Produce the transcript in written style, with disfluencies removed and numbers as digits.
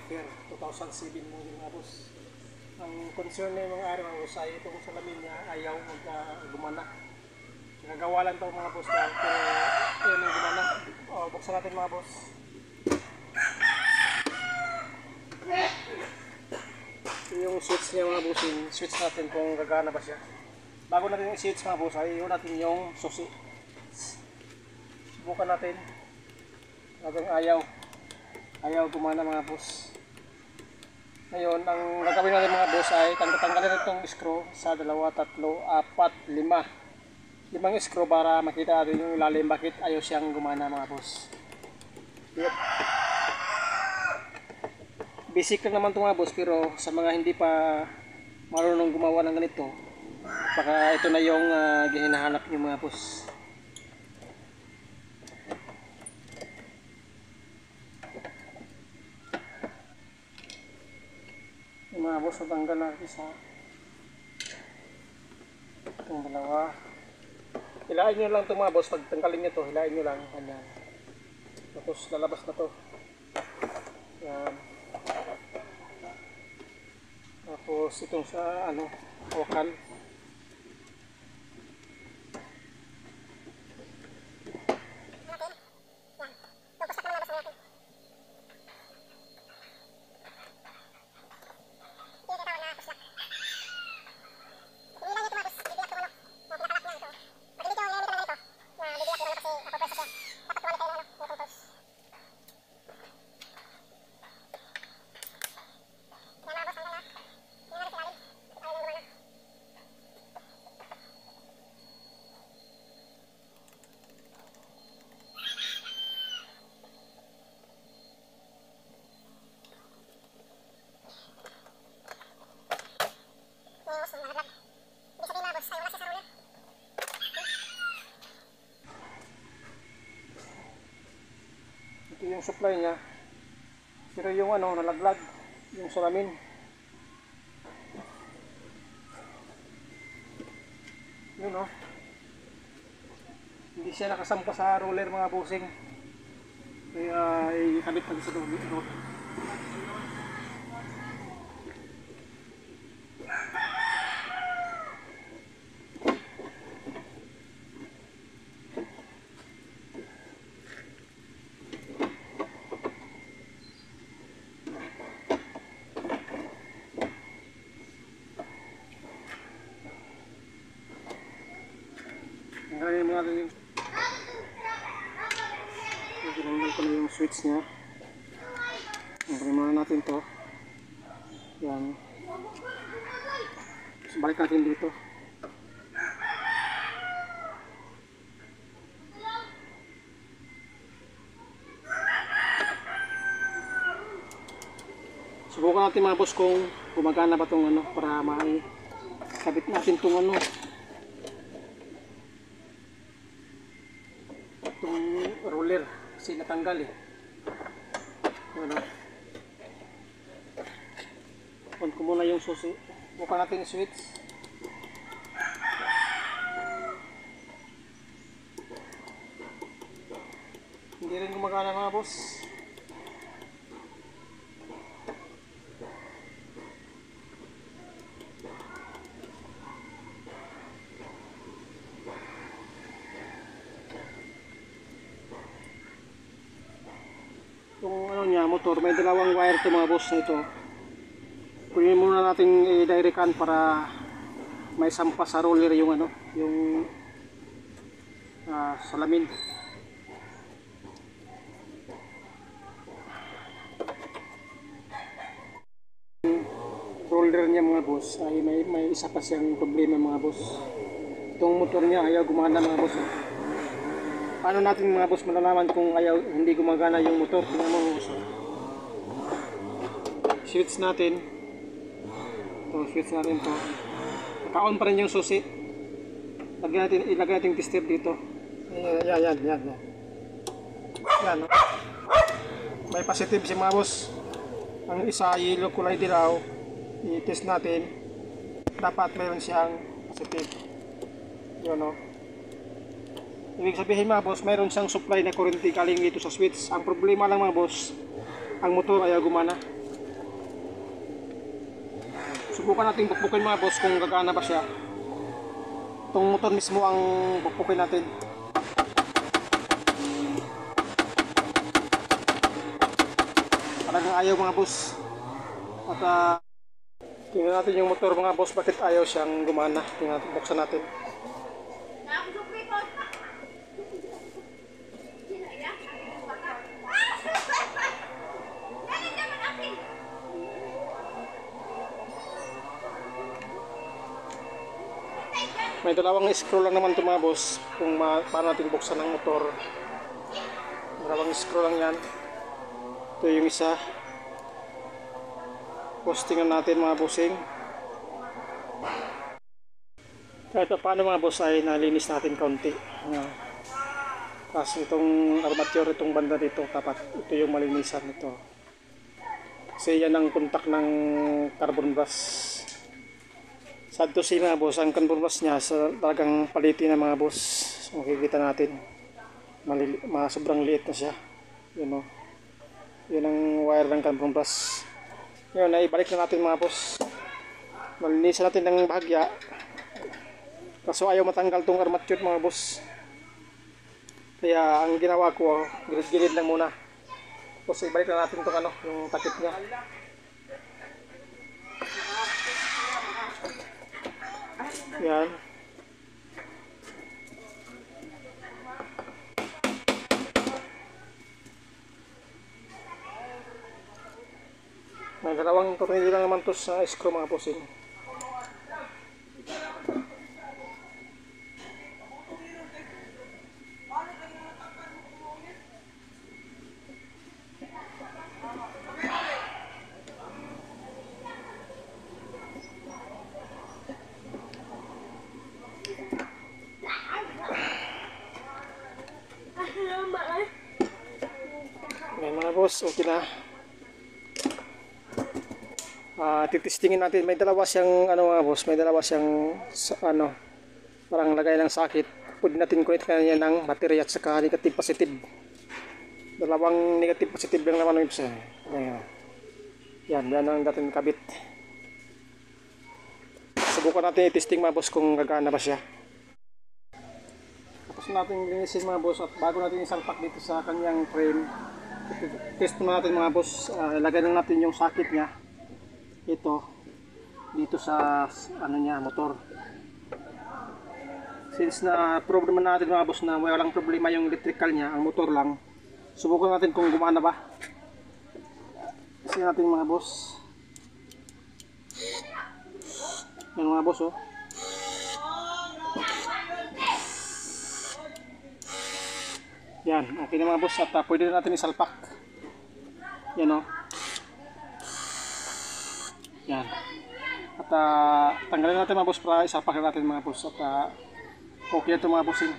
Tracker 2007 mo yung mga boss. Ang concern na yung mga ari mga boss ay itong salamin niya ayaw gumana. Nagagawa lang ito mga boss lang, pero yun yung gumana. Buksan natin mga boss. Yung switch niya mga boss, yung switch natin kung gagana ba siya. Bago natin yung switch mga boss ay yun natin yung susi. Subukan natin. Hanggang ayaw gumana mga boss. Ngayon, ang gagawin natin mga boss ay tanggalin itong screw sa 2, 3, 4, 5. 5 screw para makita natin yung ilalim bakit ayaw siyang gumana mga boss. Yep. Basic lang naman ito mga boss, pero sa mga hindi pa marunong gumawa ng ganito, baka ito na yung hinahanap nyo mga boss. Yung mga boss, natanggal natin sa itong dalawa. Hilain nyo lang ito mga boss, pag tanggalin nyo ito, hilain nyo lang. Ganyan. Tapos lalabas na ito. Yan. Tapos itong sa wakal. Ito yung supply niya, pero yung nalaglag yung salamin. Yun hindi siya nakasampa sa roller mga bossing, kaya ikabit natin sa roller. Ngayon mo natin yung tinanggal ko na yung switch nya. Ngayon muna natin to. Yan. So, balik natin dito. Subukan natin mga boss kung gumagana ba itong para makikabit natin itong roller kasi natanggal on ko muna yung susi. Buka natin yung switch. Hindi rin gumagana mga boss. Itong niya, motor, may dalawang wire to mga boss na ito. Kunin muna natin i-directan para may sampa sa roller yung yung salamin. Roller niya mga boss ay may isa pa siyang problema mga boss. Itong motor niya ayaw gumana mga boss. Paano natin mga boss malalaman kung hindi gumagana yung motor? Tingnan mo boss. Switch natin. Ito, switch natin to. Naka-on pa rin yung susi. Ilagay natin tester dito. Yan. Yan. May positive si mga boss. Ang isa yellow kulay dilaw. I-test natin. Dapat mayroon siyang positive. Yun Ibig sabihin mga boss, mayroon siyang supply na kuryente galing dito sa switch. Ang problema lang mga boss, ang motor ayaw gumana. Subukan natin bukbukin mga boss kung gagana ba siya. Itong motor mismo ang bukbukin natin. Talagang ayaw mga boss. At tingnan natin yung motor mga boss, bakit ayaw siyang gumana. Tingnan natin, buksan natin. May dalawang screw lang naman ito mga boss kung paano natin buksan ang motor. Dalawang screw lang yan. Ito yung isa. Postingan natin mga bossing. Kahit paano mga boss ay nalinis natin kaunti. Tapos itong armature, itong banda dito, dapat ito yung malinisan nito. Kasi yan ang kontak ng carbon brush. Sad to say mga boss, ang carbon brush niya talagang palitin na mga boss. So, makikita natin sobrang liit na siya. Yun o. Yun ang wire ng carbon brush. Yun, naibalik na natin mga boss. Malinisan natin ng bahagya. Kaso ayaw matanggal tong armature mga boss. Kaya ang ginawa ko, gilid-gilid lang muna. Tapos ibalik na natin itong yung takip niya. Yan. May dalawang tornilyo lang naman to sa screw mga bossing. Yan mga boss, okay na. Titistingin natin, may dalawa siyang mga boss, may dalawa siyang parang lagay ng sakit. Pwede natin connect kanya ng battery at saka negative positive. Dalawang negative positive lang naman yung isa. Yan ang dating kabit. Subukan natin i-testing mga boss kung gagana ba siya. Tapos natin linisin mga boss, at bago natin isalpak dito sa kanyang frame, test natin mga boss. Ilagay lang natin yung sakit niya ito dito sa niya, motor. Since na problema natin mga boss na walang problema yung electrical niya, ang motor lang, subukan natin kung gumana ba. Kasi natin mga boss. Yan mga boss oh. Yan, okay na mga boss, at pwede na natin isalpak. Yan oh. Yan. At tanggalin natin mga boss para isalpak natin mga boss. At okay ito mga bossing.